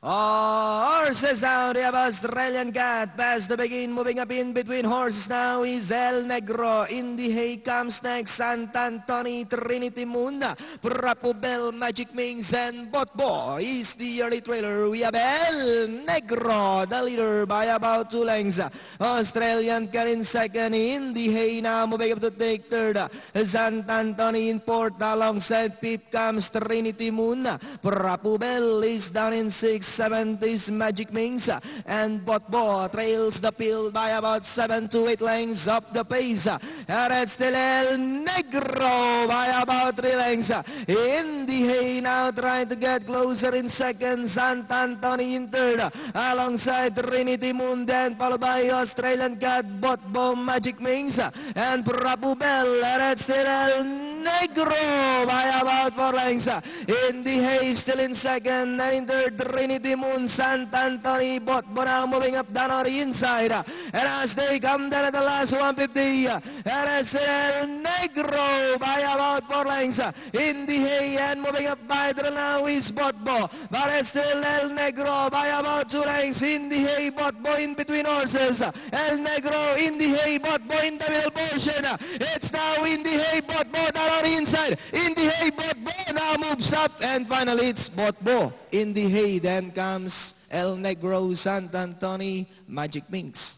Horses out, they have Australian Cat, past the begin, moving up in between horses now is El Negro, in the hay comes next, Sant Antoni, Trinity Moon, Prapubel, Magic Mings, and Botbo is the early trailer. We have El Negro, the leader by about 2 lengths, Australian Cat in second, in the hay now, moving up to take third, Sant Antoni in fourth, alongside Pip comes Trinity Moon, Prapubel is down in sixth, 70s Magic Mings, and Botbo trails the field by about 7 to 8 lengths up the pace. And it's still El Negro by about 3 lengths. In the hay now trying to get closer in second, Sant Antoni in third, alongside Trinity Moon, then followed by Australian Cat, Botbo, Magic Mings, and Prabubel. And it's still El Negro by about 4 lengths. In the hay still in second, and in third Trinity Moon, Sant Antoni, Botbo now moving up down on the inside. And as they come down at the last 150, and it's El Negro by about 4 lengths. In the hay and moving up by the now is Botbo, but it's still El Negro by about 2 lengths. In the hay, Botbo in between horses. El Negro in the hay, Botbo in the middle portion. It's now in the hay, Botbo down on the inside. In the hay, Botbo now moves up, and finally it's Botbo in the hay. Then comes El Negro, Sant Antoni, Magic Mings.